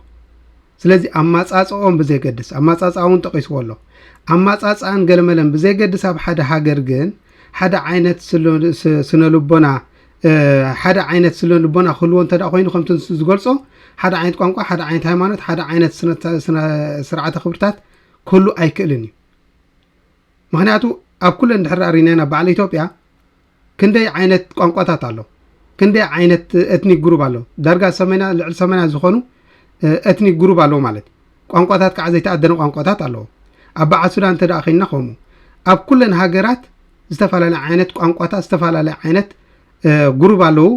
سلازي اماصاصኦም بزيقدس اماصاصاون تقيسو الله اماصاصان ገለመለን بزيقدس اب حدا هاجر ግን حدا عينت سنلبنا حدا عينت سنلبنا خلو انت دا خوينو خمتن زغلصو حدا عينت ቋንቋ حدا عينت ሃይማኖት حدا عينت ስርዓተ خبرታት كله ኣይክእልኒ ምክንያቱ ኣብ ኩሉ እንድሕራሪና ባዓል ኢትዮጵያ ክንደይ عينت ቋንቋታት ኣሎ كندي عينت اتنيك جروب الله درجة سمينا لعل سمينا زخونو اتنيك جروب الله مالت قانقواتات كعزي تأدنو قانقواتات الله أبا عسودان تداخلنا خمو أب كلن هاجرات استفعل عينت قانقواتات استفعل عينت جروب الله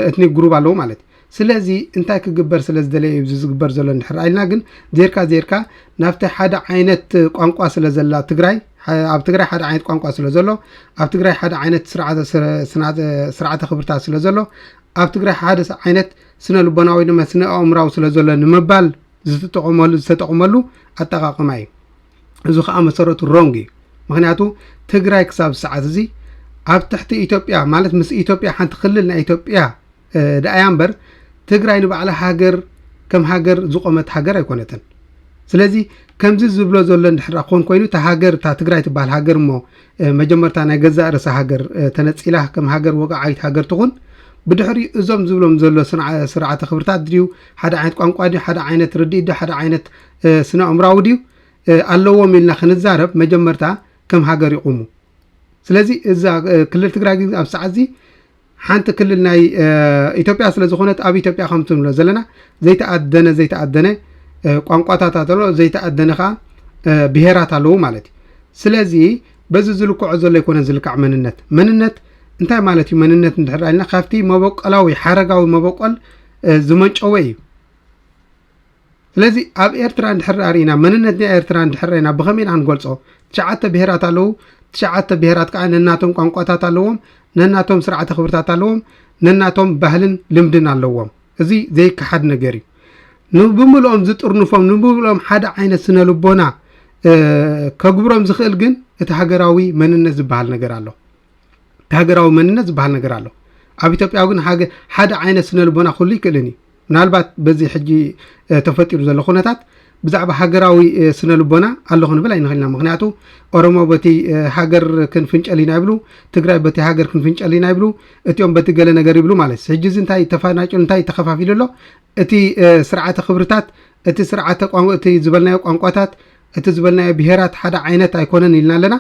اتنيك جروب الله مالت سلازي انتا كجبر سلاز دلي يبزز جبر زلن حرائلنا جن زيركا نفتح حدا عينت قانقوا سلازلا تجراي اب تجراي حدا عينت قانقوا سلازلو اب تجراي حدا عينت سرعة خبرتات سلازلو اب تجراي حدا عينت سنة لبناوي دما سنة أمراو سلازلو نمبال زتقملو التقاقماي ازو خا مسرت رونغي مخنياتو تجراي كساب ساعات زي اب تحت إثيوبيا مالت مس إثيوبيا حنت خللنا إثيوبيا دايامبر تجراي نبعلى هاجر كم هاجر زقمت هاجر يكونتن سلازي كم زبلو زولن حرقون كوينو تهاجر تا تجراي تبال هاجر مو مجمرتا نا غزا رس هاجر تنصيله كم هاجر وقعيت هاجر تكون بدحري ازوم زبلوم زلو سرعه خبرتات دريو حدا عينت قانقوا دي حدا عينت ردي دي حدا عينت سنا امراو ديو اللو ملنا خنزارب مجمرتا كم هاجر يقومو سلازي اذا كل تجراي اب ساعزي حانت كل ناي ኢትዮጵያ ስለዝኾነት ኣብ ኢትዮጵያ ከምትም ለዘለና ዘይተኣደነ ቋንቋታት ኣለው ዘይተኣደነኻ ብሄራት ኣለው ማለት ስለዚ በዚ ዝልክዖ ዘሎ ይኮነ ዝልክዕ መንነት እንታይ ማለት እዩ መንነት እንድሕራልና ካብቲ መበቆላዊ ሓረጋዊ መበቆል ዝመንጨወ እዩ ስለዚ ኣብ ኤርትራ እንድሕራሪና መንነት ናይ ኤርትራ እንድሕራሪና ብኸመይ አንገልጾ 9 ብሄራት ኣለው 9 ብሄራት ከዓ ነናቶም ቋንቋታት ኣለዎም ነናቶም ስርዓተ خبرታት ኣለዎም ነናቶም ባህልን ልምድን ኣለዎም እዚ ዘይከሓድ ነገር እዩ ንብምሎም ዝጥርንፎም ንብምሎም ሓደ ዓይነት ስነ ልቦና ከግብሮም ዝኽእል ግን እቲ ሃገራዊ መንነት ዝበሃል ነገር ኣሎ ሃገራዊ መንነት ዝበሃል ነገር ኣሎ ኣብ ኢትዮጵያ ግን ሓደ ዓይነት ስነ ልቦና ኩሉ ይክእልኒ ምናልባት በዚ ሕጂ ተፈጢሩ ዘሎ ኩነታት ብዛዕባ ሃገራዊ ስነ ልቦና ኣለኹ ንብል ኣይንኽእልና ምክንያቱ ኦሮሞ በቲ ሃገር ክንፍንጨል ኢና ይብሉ ትግራይ በቲ ሃገር ክንፍንጨል ኢና ይብሉ እቲኦም በቲ ገለ ነገር ይብሉ ማለት ሕጂ እንታይ ተፈናጭሉ እንታይ ተኸፋፊሉ ኣሎ እቲ ስርዓተ ክብርታት እቲ ስርዓተ ቋንቋ እቲ ዝበልናዮ ቋንቋታት እቲ ዝበልናዮ ብሄራት ሓደ ዓይነት ኣይኮነን ኢልና ኣለና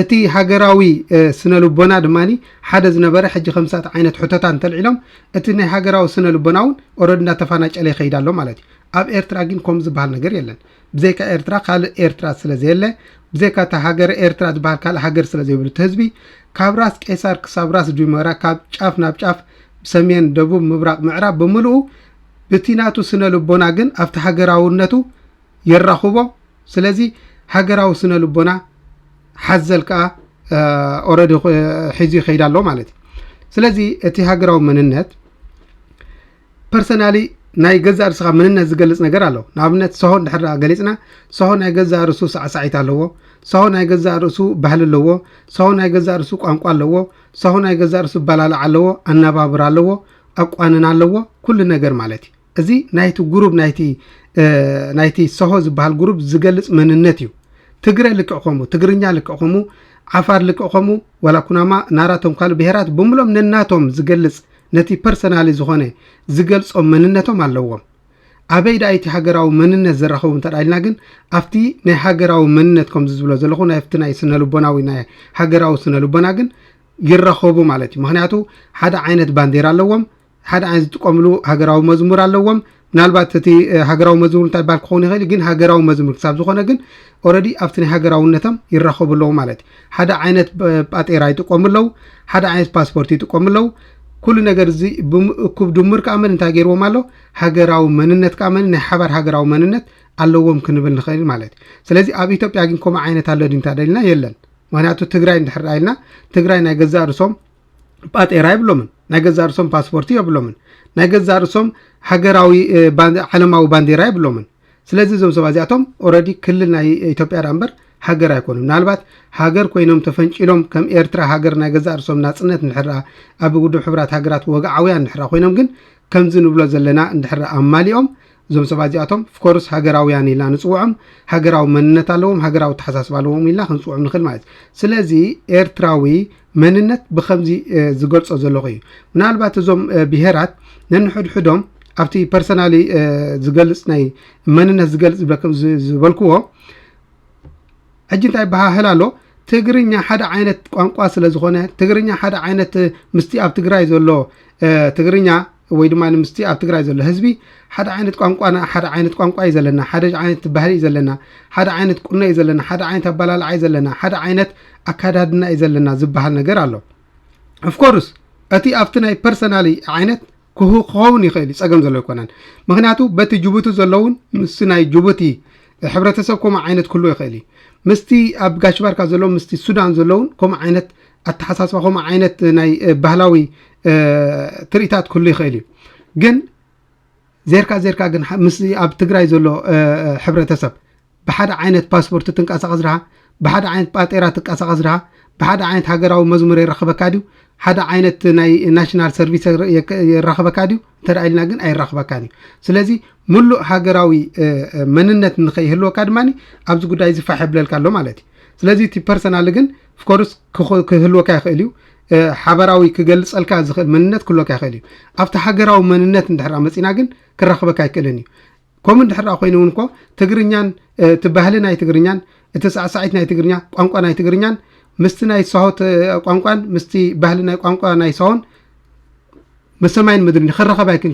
እቲ ሃገራዊ ስነ ልቦና ድማኒ ሓደ ዝነበረ ሕጂ 50 ዓይነት ሕቶታት እንተልዒሎም እቲ ናይ ሃገራዊ ስነ ልቦናውን ኦረዲ እንዳተፈናጨለ ይኸይድ ኣሎ ማለት እዩ ኣብ ኤርትራ ግን ከምዚ ዝበሃል ነገር የለን ብዘይካ ኤርትራ ካልእ ኤርትራ ስለዘየለ ብዘይካ እታ ሃገር ኤርትራ ዝበሃል ካልእ ሃገር ስለዘይብሉ እቲ ህዝቢ ካብ ራስ ቄሳር ክሳብ ራስ ዱመራ ካብ ጫፍ ናብ ጫፍ ሰሜን ደቡብ ምብራቅ ምዕራብ ብምልኡ ብቲናቱ ስነ ልቦና ግን ኣብቲ ሃገራውነቱ ይራኽቦ ስለዚ ሃገራዊ ስነ ልቦና ሓዘል ከዓ ኦረዲ ሒዙ ይኸይድ ኣሎ ማለት እዩ ስለዚ እቲ ሃገራዊ መንነት ፐርሰናሊ ናይ ገዛ ርስኻ መንነት ዝገልጽ ነገር ኣሎ ንኣብነት ሰሆ እንድሕር ገሊጽና ሰሆ ናይ ገዛ ርእሱ ሳዕሳዒት ኣለዎ ሰሆ ናይ ገዛ ርእሱ ባህሊ ኣለዎ ሰሆ ናይ ገዛ ርእሱ ቋንቋ ኣለዎ ሰሆ ናይ ገዛ ርእሱ ባላላዕ ኣለዎ ኣነባብር ኣለዎ ኣቋንን ኣለዎ ኩሉ ነገር ማለት እዩ እዚ ናይቲ ግሩፕ ናይቲ ሰሆ ዝበሃል ግሩፕ ዝገልጽ መንነት እዩ ትግራይ ልክዕኸሙ ትግርኛ ልክዕኸሙ ዓፋር ልክዕኸሙ ወላ ኩናማ ናራቶም ካልእ ብሄራት ብምሎም ነናቶም ዝገልጽ ነቲ ፐርሰናሊ ዝኾነ ዝገልጾም መንነቶም ኣለዎም ኣበይ ዳ እቲ ሃገራዊ መንነት ዘራኸቡ እንተዳኢልና ግን ኣብቲ ናይ ሃገራዊ መንነት ከም ዝብሎ ዘለኹ ናብቲ ናይ ስነ ልቦናዊ ናይ ሃገራዊ ስነ ልቦና ግን ይራኸቡ ማለት እዩ ምክንያቱ ሓደ ዓይነት ባንዴራ ኣለዎም ሓደ ዓይነት ዝጥቀምሉ ሃገራዊ መዝሙር ኣለዎም ምናልባት እቲ ሃገራዊ መዝሙር እንታይ ባል ክኸውን ይኽእል ግን ሃገራዊ መዝሙር ክሳብ ዝኾነ ግን ኦረዲ ኣብቲ ናይ ሃገራውነቶም ይራኸቡ ኣለዉ ማለት እዩ ሓደ ዓይነት ጳጤራ ይጥቀሙ ኣለዉ ሓደ ዓይነት ፓስፖርት ይጥቀሙ ኣለዉ ኩሉ ነገር እዚ ብእኩብ ድምር ከዓ መን እንታይ ገይርዎም ኣሎ ሃገራዊ መንነት ከዓ መን ናይ ሓባር ሃገራዊ መንነት ኣለዎም ክንብል ንኽእል ማለት እዩ ስለዚ ኣብ ኢትዮጵያ ግን ከምኡ ዓይነት ኣሎ ድንታ ደሊና የለን ምክንያቱ ትግራይ እንድሕር ኢልና ትግራይ ናይ ገዛ ርእሶም ጳጤራ ይብሎምን ናይ ገዛ ርእሶም ፓስፖርት የብሎምን ናይ ገዛ ርእሶም ሃገራዊ ዓለማዊ ባንዴራ ይብሎምን ስለዚ እዞም ሰባት እዚኣቶም ኦረዲ ክልል ናይ ኢትዮጵያ ዳንበር ሃገር ኣይኮኑም ምናልባት ሃገር ኮይኖም ተፈንጭሎም ከም ኤርትራ ሃገር ናይ ገዛ ርእሶም ናጽነት እንድሕራ ኣብ ውድብ ሕብራት ሃገራት ወግዓውያን እንድሕራ ኮይኖም ግን ከምዚ ንብሎ ዘለና እንድሕራ ኣማሊኦም እዞም ሰባት እዚኣቶም ፍኮርስ ሃገራውያን ኢልና ንፅውዖም ሃገራዊ መንነት ኣለዎም ሃገራዊ ተሓሳስባ ኣለዎም ኢልና ክንፅውዖም ንኽእል ማለት ስለዚ ኤርትራዊ መንነት ብከምዚ ዝገልጾ ዘለኹ እዩ ምናልባት እዞም ብሄራት ነንሕድሕዶም ኣብቲ ፐርሰናሊ ዝገልጽ ናይ መንነት ዝገልጽ ዝበልክዎ ሕጂ እንታይ ባህል ኣሎ ትግርኛ ሓደ ዓይነት ቋንቋ ስለ ዝኾነ ትግርኛ ሓደ ዓይነት ምስቲ ኣብ ትግራይ ዘሎ ትግርኛ ወይ ድማ ምስቲ ኣብ ትግራይ ዘሎ ህዝቢ ሓደ ዓይነት ቋንቋ እዩ ዘለና ሓደ ዓይነት ባህሊ እዩ ዘለና ሓደ ዓይነት ቁኖ እዩ ዘለና ሓደ ዓይነት ኣበላልዓ እዩ ዘለና ሓደ ዓይነት ኣካዳድና እዩ ዘለና ዝበሃል ነገር ኣሎ ኦፍኮርስ እቲ ኣብቲ ናይ ፐርሰናሊ ዓይነት ክኸውን ይኽእል ፀገም ዘሎ ይኮነን ምክንያቱ በቲ ጅቡቲ ዘለውን ምስ ናይ ጅቡቲ ሕብረተሰብ ከምኡ ዓይነት ክህሉ ይኽእል እዩ ምስቲ ኣብ ጋሽባርካ ዘሎ ምስቲ ሱዳን ዘለውን ከምኡ ዓይነት ኣተሓሳስባ ከምኡ ዓይነት ናይ ባህላዊ ትርኢታት ክህሉ ይኽእል እዩ ግን ዜርካ ግን ምስ ኣብ ትግራይ ዘሎ ሕብረተሰብ ብሓደ ዓይነት ፓስፖርት ትንቀሳቐስ ድኻ ብሓደ ዓይነት ጳጤራ ትንቀሳቐስ ድኻ ብሓደ ዓይነት ሃገራዊ መዝሙር ይረኸበካ ድዩ ሓደ ዓይነት ናይ ናሽናል ሰርቪስ ይረኸበካ ድዩ ተዳኢልና ግን ኣይራኸበካን እዩ ስለዚ ሙሉእ ሃገራዊ መንነት ንኸይህልወካ ድማኒ ኣብዚ ጉዳይ ዝፋሕ የብለልካ ኣሎ ማለት እዩ ስለዚ እቲ ፐርሰናል ግን ፍኮርስ ክህልወካ ይኽእል እዩ ሓበራዊ ክገልጸልካ ዝኽእል መንነት ክህልወካ ይኽእል እዩ ኣብቲ ሃገራዊ መንነት እንድሕር መፂና ግን ክራኸበካ ይክእልን እዩ ከምኡ እንድሕር ኮይኑ እውን እኮ ትግርኛን እቲ ባህሊ ናይ ትግርኛን እቲ ሳዕሳዒት ናይ ትግርኛ ቋንቋ ናይ ትግርኛን ምስቲ ናይ ሰሆት ቋንቋን ምስቲ ባህሊ ናይ ቋንቋ ናይ ሰሆን ብሰማይን ምድርን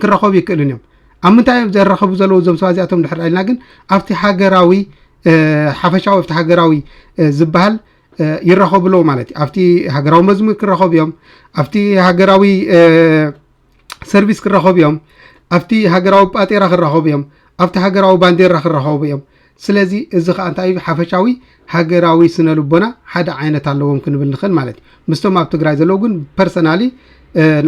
ክረኸቡ ይክእልን እዮም ኣብ ምንታይ ዘራኸቡ ዘለዉ እዞም ሰባት እዚኣቶም እንድሕር ኢልና ግን ኣብቲ ሃገራዊ ሓፈሻዊ ኣብቲ ሃገራዊ ዝበሃል ይረኸቡ ኣለዉ ማለት እዩ ኣብቲ ሃገራዊ መዝሙር ክረኸቡ እዮም ኣብቲ ሃገራዊ ሰርቪስ ክረኸቡ እዮም ኣብቲ ሃገራዊ ጳጤራ ክረኸቡ እዮም ኣብቲ ሃገራዊ ባንዴራ ክረኸቡ እዮም ስለዚ እዚ ከዓ እንታይ እዩ ሓፈሻዊ ሃገራዊ ስነ ልቦና ሓደ ዓይነት ኣለዎም ክንብል ንኽእል ማለት እዩ ምስቶም ኣብ ትግራይ ዘለዉ ግን ፐርሰናሊ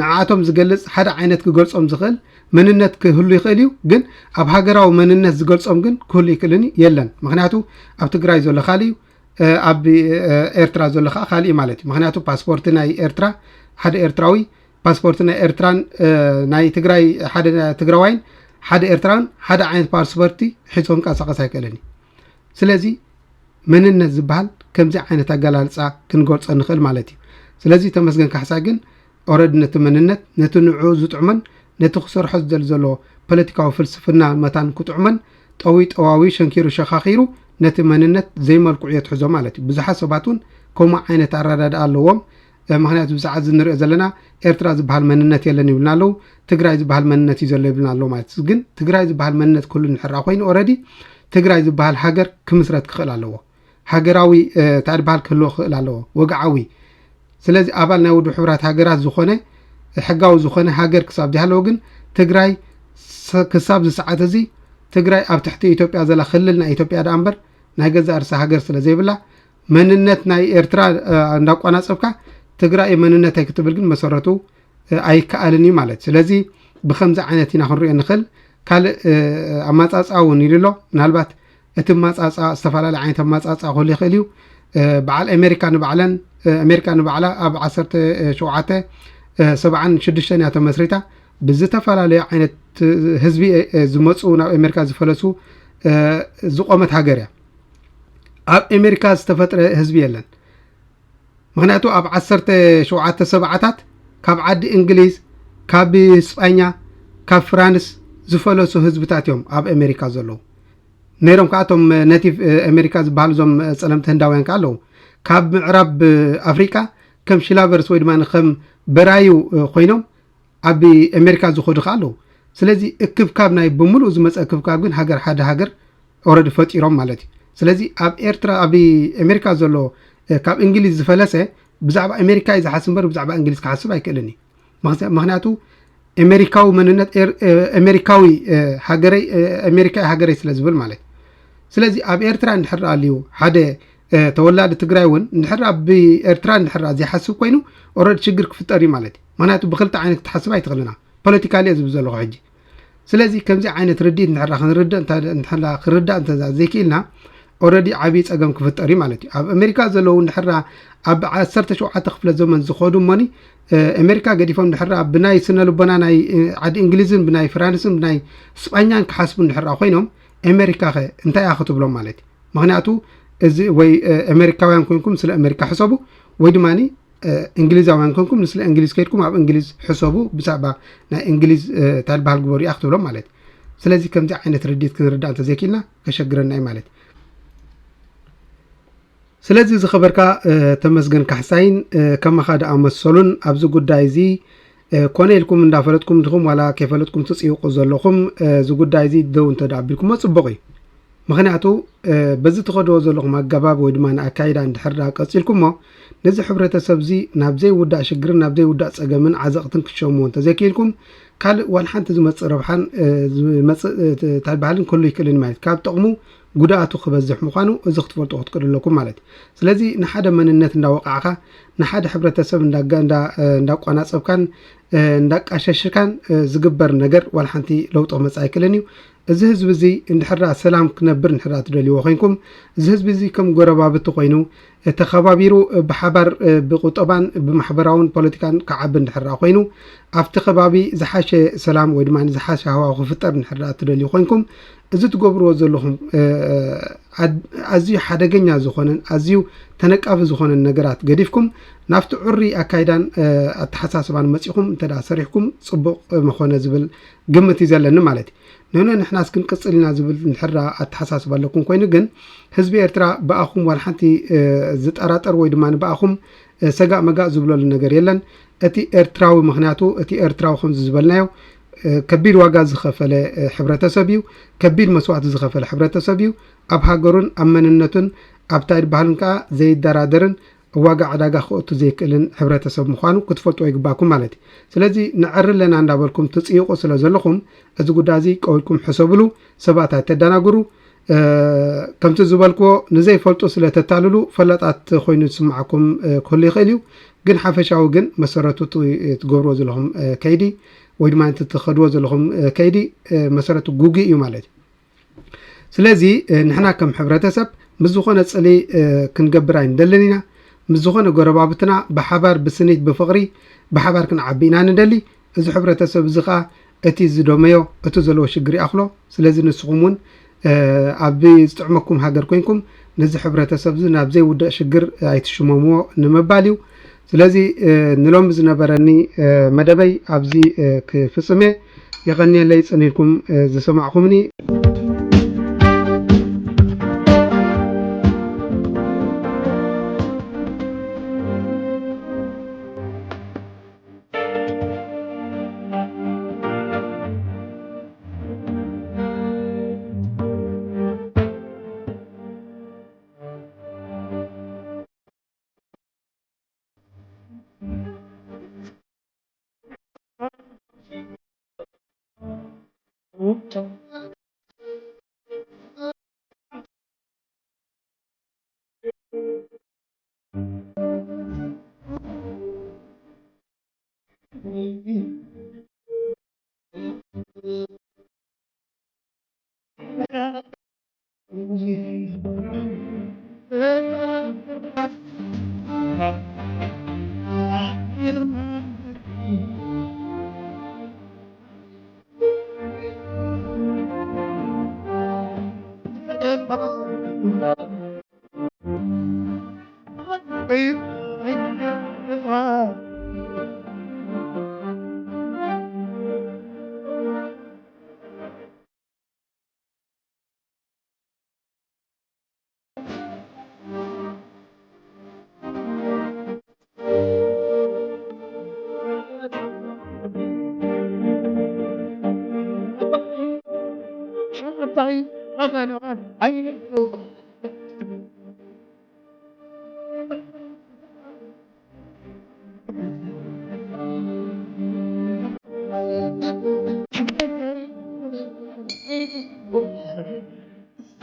ንዓቶም ዝገልጽ ሓደ ዓይነት ክገልጾም ዝኽእል መንነት ክህሉ ይኽእል እዩ ግን ኣብ ሃገራዊ መንነት ዝገልጾም ግን ክህሉ ይክእልን የለን ምክንያቱ ኣብ ትግራይ ዘሎ ካሊእ ኣብ ኤርትራ ዘሎ ከዓ ካልእ ማለት እዩ ምክንያቱ ፓስፖርት ናይ ኤርትራ ሓደ ኤርትራዊ ፓስፖርት ናይ ኤርትራን ናይ ትግራይ ሓደ ትግራዋይን ሓደ ኤርትራን ሓደ ዓይነት ፓስፖርቲ ሒዙ ክንቀሳቀስ ኣይከኣለን እዩ ስለዚ መንነት ዝበሃል ከምዚ ዓይነት ኣገላልፃ ክንገልፆ ንኽእል ማለት እዩ ስለዚ ተመስገን ካሕሳይ ግን ኦረዲ ነቲ መንነት ነቲ ንዕኡ ዝጥዕመን ነቲ ክሰርሖ ዝደሊ ዘሎ ፖለቲካዊ ፍልስፍና መታን ክጥዕመን ጠዋዊ ሸንኪሩ ሸኻኺሩ ነቲ መንነት ዘይመልክዑ የትሕዞ ማለት እዩ ብዙሓት ሰባት እውን ከምኡ ዓይነት ኣረዳድኣ ኣለዎም ምክንያቱ ብሰዓት ንሪኦ ዘለና ኤርትራ ዝበሃል መንነት የለን ይብልና ኣለዉ ትግራይ ዝበሃል መንነት እዩ ዘሎ ይብልና ኣሎ ማለት እዩ ግን ትግራይ ዝበሃል መንነት ኩሉ ንሕራ ኮይኑ ኦረዲ ትግራይ ዝበሃል ሃገር ክምስረት ክኽእል ኣለዎ ሃገራዊ እንታይ ዝበሃል ክህልዎ ክኽእል ኣለዎ ወግዓዊ ስለዚ ኣባል ናይ ውድብ ሕብራት ሃገራት ዝኾነ ሕጋዊ ዝኾነ ሃገር ክሳብ ዝሃለዎ ግን ትግራይ ክሳብ ዝሰዓት እዚ ትግራይ ኣብ ትሕቲ ኢትዮጵያ ዘላ ክልል ናይ ኢትዮጵያ ዳ እምበር ናይ ገዛ እርሳ ሃገር ስለ ዘይብላ መንነት ናይ ኤርትራ እንዳቋናፀብካ ትግራይ መንነተይ ክትብል ግን መሰረቱ ኣይከኣልን እዩ ማለት ስለዚ ብከምዚ ዓይነት ኢና ክንሪኦ ንኽእል ካልእ ኣማፃፃ እውን ኢሉ ኣሎ ምናልባት እቲ ማፃፃ ዝተፈላለዩ ዓይነት ኣማፃፃ ክህሉ ይኽእል እዩ በዓል ኣሜሪካ ንባዕላ ኣብ 1776 እያ ተመስሪታ ብዝተፈላለዩ ዓይነት ህዝቢ ዝመፁ ናብ ኣሜሪካ ዝፈለሱ ዝቆመት ሃገር እያ ኣብ ኣሜሪካ ዝተፈጥረ ህዝቢ የለን ምክንያቱ ኣብ 1770ታት ካብ ዓዲ እንግሊዝ ካብ ስጳኛ ካብ ፍራንስ ዝፈለሱ ህዝብታት እዮም ኣብ ኣሜሪካ ዘለዉ ነይሮም ከኣቶም ነቲቭ ኣሜሪካ ዝበሃሉ ዞም ፀለምቲ ህንዳውያን ከዓ ኣለዉ ካብ ምዕራብ ኣፍሪካ ከም ሽላቨርስ ወይ ድማ ከም በራዩ ኮይኖም ኣብ ኣሜሪካ ዝኸዱ ከዓ ኣለዉ ስለዚ እክብካብ ናይ ብምሉእ ዝመፀ እክብካብ ግን ሃገር ሓደ ሃገር ኦረዲ ፈጢሮም ማለት እዩ ስለዚ ኣብ ኤርትራ ኣብ ኣሜሪካ ዘሎ ካብ እንግሊዝ ዝፈለሰ ብዛዕባ ኣሜሪካ እዩ ዝሓስብ እምበር ብዛዕባ እንግሊዝ ክሓስብ ኣይክእልን እዩ ምክንያቱ ኣሜሪካዊ መንነት ኣሜሪካዊ ሃገረይ ኣሜሪካዊ ሃገረይ ስለ ዝብል ማለት ስለዚ ኣብ ኤርትራ እንድሕር ኣልዩ ሓደ ተወላዲ ትግራይ እውን እንድሕር ብኤርትራ እንድሕር ዘይሓስብ ኮይኑ ኦረዲ ሽግር ክፍጠር እዩ ማለት እዩ ምክንያቱ ብክልተ ዓይነት ክትሓስብ ኣይትኽእልና ፖለቲካሊ እየ ዝብል ዘለኹ ሕጂ ስለዚ ከምዚ ዓይነት ርዲት ክንርዳእ እንተዛ ዘይክኢልና ኦረዲ ዓብይ ፀገም ክፍጠር እዩ ማለት እዩ ኣብ ኣሜሪካ ዘለዉ እንድሕር ኣብ 17 ክፍለ ዘመን ዝኸዱ እሞኒ ኣሜሪካ ገዲፎም እንድሕር ብናይ ስነ ልቦና ናይ ዓዲ እንግሊዝን ብናይ ፍራንስን ብናይ ስጳኛን ክሓስቡ እንድሕር ኮይኖም ኣሜሪካ ኸ እንታይ እያ ክትብሎም ማለት እዩ ምክንያቱ እዚ ወይ ኣሜሪካውያን ኮይንኩም ስለ ኣሜሪካ ሕሰቡ ወይ ድማኒ እንግሊዛውያን ኮይንኩም ስለ እንግሊዝ ከይድኩም ኣብ እንግሊዝ ሕሰቡ ብዛዕባ ናይ እንግሊዝ እንታይ ዝበሃል ግበሩ እያ ክትብሎም ማለት እዩ ስለዚ ከምዚ ዓይነት ርዲት ክንርዳእ እንተዘይክኢልና ከሸግረና እዩ ማለት እዩ ስለዚ ዝኸበርካ ተመስገን ካሕሳይን ከመኻ ደኣ መሰሉን ኣብዚ ጉዳይ እዚ ኮነ ኢልኩም እንዳፈለጥኩም ድኹም ዋላ ከይፈለጥኩም ትፅይቁ ዘለኹም እዚ ጉዳይ እዚ ደው እንተዳኣቢልኩሞ ፅቡቕ እዩ ምክንያቱ በዚ ትኸድዎ ዘለኹም ኣገባብ ወይ ድማ ንኣካይዳ እንድሕርዳ ቀፂልኩሞ ነዚ ሕብረተሰብ እዚ ናብ ዘይውዳእ ሽግርን ናብ ዘይውዳእ ፀገምን ዓዘቕትን ክሸምዎ እንተዘይክኢልኩም ካልእ ዋላ ሓንቲ ዝመፅእ ረብሓን ዝመፅእ እንታይ ባህልን ክህሉ ይክእልን ማለት ካብ ጥቕሙ ጉዳኣቱ ክበዝሕ ምዃኑ እዚ ክትፈልጡ ክትክእሉ ኣለኩም ማለት እዩ ስለዚ ንሓደ መንነት እንዳወቃዕካ ንሓደ ሕብረተሰብ እንዳቋናፀብካን እንዳቃሸሽካን ዝግበር ነገር ዋላ ሓንቲ ለውጢ ክመፅእ ኣይክእልን እዩ እዚ ህዝቢ እዚ እንድሕር ሰላም ክነብር እንድሕር ትደልይዎ ኮይንኩም እዚ ህዝቢ እዚ ከም ጎረባብቲ ኮይኑ ተኸባቢሩ ብሓባር ብቁጠባን ብማሕበራውን ፖለቲካን ክዓቢ እንድሕር ኮይኑ ኣብቲ ከባቢ ዝሓሸ ሰላም ወይ ድማ ዝሓሸ ሃዋህው ክፍጠር እንድሕር ትደልዩ ኮይንኩም እዚ ትገብርዎ ዘለኹም ኣዝዩ ሓደገኛ ዝኾነን ኣዝዩ ተነቃፊ ዝኾነን ነገራት ገዲፍኩም ናብቲ ዑሪ ኣካይዳን ኣተሓሳስባን መፂኹም እንተዳ ሰሪሕኩም ፅቡቕ መኾነ ዝብል ግምት እዩ ዘለኒ ማለት እዩ ንሕና ንሕናስ ክንቅፅል ኢና ዝብል እንድሕር ኣተሓሳስባ ኣለኩም ኮይኑ ግን ህዝቢ ኤርትራ ብኣኹም ዋላ ሓንቲ ዝጠራጠር ወይ ድማ ንብኣኹም ሰጋእ መጋእ ዝብለሉ ነገር የለን እቲ ኤርትራዊ ምክንያቱ እቲ ኤርትራዊ ከምዚ ዝበልናዮ ከቢድ ዋጋ ዝኸፈለ ሕብረተሰብ እዩ ከቢድ መስዋዕቲ ዝኸፈለ ሕብረተሰብ እዩ ኣብ ሃገሩን ኣብ መንነቱን ኣብ ታይድ ባህልን ከዓ ዘይደራደርን ዋጋ ዕዳጋ ክእቱ ዘይክእልን ሕብረተሰብ ምዃኑ ክትፈልጡ ይግባኩም ማለት እዩ ስለዚ ንዕሪ ኣለና እንዳበልኩም ትፅይቁ ስለ ዘለኹም እዚ ጉዳይ እዚ ቀዊልኩም ሕሰብሉ ሰባት ኣይተደናግሩ ከምቲ ዝበልክዎ ንዘይፈልጡ ስለተታልሉ ፈላጣት ኮይኑ ዝስማዓኩም ክህሉ ይኽእል እዩ ግን ሓፈሻዊ ግን መሰረቱ ትገብርዎ ዘለኹም ከይዲ ወይ ድማ ትኸድዎ ዘለኹም ከይዲ መሰረቱ ጉጊ እዩ ማለት እዩ ስለዚ ንሕና ከም ሕብረተሰብ ምስ ዝኾነ ፅሊ ክንገብር ኣይንደልን ኢና ምስ ዝኾነ ጎረባብትና ብሓባር ብስኒት ብፍቕሪ ብሓባር ክንዓቢ ኢና ንደሊ እዚ ሕብረተሰብ እዚ ከዓ እቲ ዝደመዮ እቲ ዘለዎ ሽግር ይኣኽሎ ስለዚ ንስኹም እውን ኣብ ዝጥዕመኩም ሃገር ኮይንኩም ነዚ ሕብረተሰብ እዚ ናብ ዘይውድቕ ሽግር ኣይትሽመምዎ ንምባል እዩ ስለዚ ንሎም ዝነበረኒ መደበይ ኣብዚ ክፍፅመ يغني صنيلكم زسمعكمني